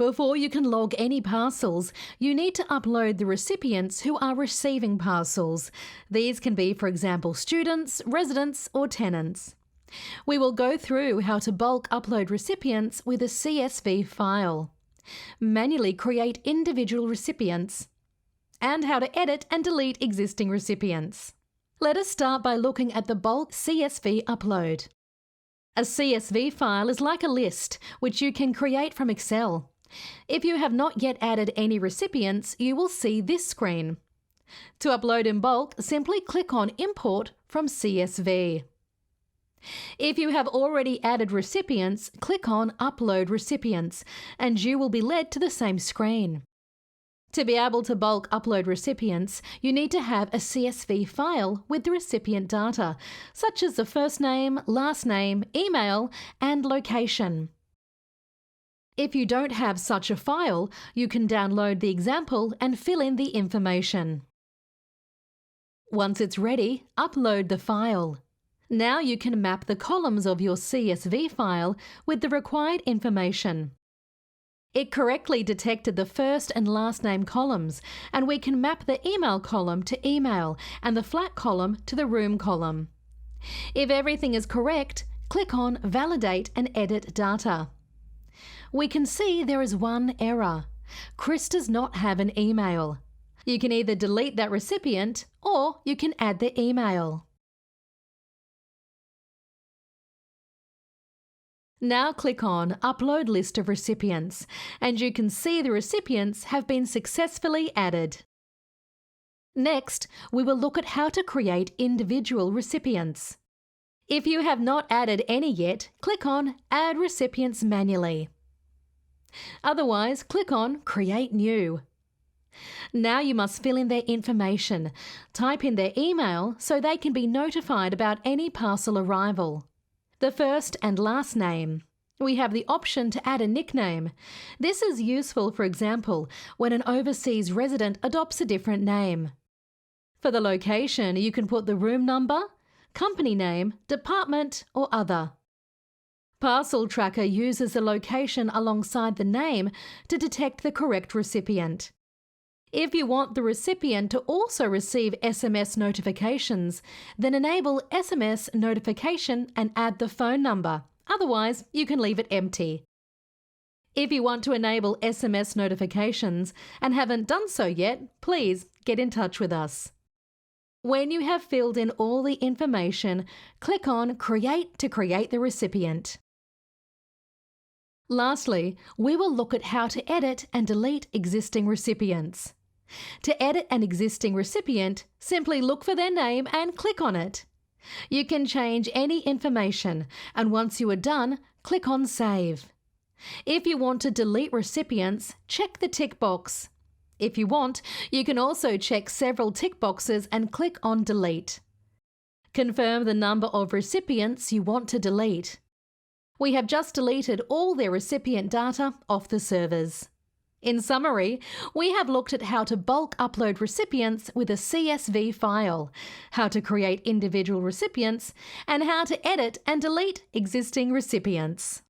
Before you can log any parcels, you need to upload the recipients who are receiving parcels. These can be, for example, students, residents, or tenants. We will go through how to bulk upload recipients with a CSV file, manually create individual recipients, and how to edit and delete existing recipients. Let us start by looking at the bulk CSV upload. A CSV file is like a list, which you can create from Excel. If you have not yet added any recipients, you will see this screen. To upload in bulk, simply click on Import from CSV. If you have already added recipients, click on Upload Recipients, and you will be led to the same screen. To be able to bulk upload recipients, you need to have a CSV file with the recipient data, such as the first name, last name, email, and location. If you don't have such a file, you can download the example and fill in the information. Once it's ready, upload the file. Now you can map the columns of your CSV file with the required information. It correctly detected the first and last name columns, and we can map the email column to email and the flat column to the room column. If everything is correct, click on Validate and Edit Data. We can see there is one error. Chris does not have an email. You can either delete that recipient or you can add the email. Now click on Upload List of Recipients, and you can see the recipients have been successfully added. Next, we will look at how to create individual recipients. If you have not added any yet, click on Add Recipients manually. Otherwise, click on Create New. Now you must fill in their information. Type in their email so they can be notified about any parcel arrival. The first and last name. We have the option to add a nickname. This is useful, for example, when an overseas resident adopts a different name. For the location, you can put the room number, company name, department, or other. Parcel Tracker uses the location alongside the name to detect the correct recipient. If you want the recipient to also receive SMS notifications, then enable SMS notification and add the phone number. Otherwise, you can leave it empty. If you want to enable SMS notifications and haven't done so yet, please get in touch with us. When you have filled in all the information, click on Create to create the recipient. Lastly, we will look at how to edit and delete existing recipients. To edit an existing recipient, simply look for their name and click on it. You can change any information, and once you are done, click on Save. If you want to delete recipients, check the tick box. If you want, you can also check several tick boxes and click on Delete. Confirm the number of recipients you want to delete. We have just deleted all their recipient data off the servers. In summary, we have looked at how to bulk upload recipients with a CSV file, how to create individual recipients, and how to edit and delete existing recipients.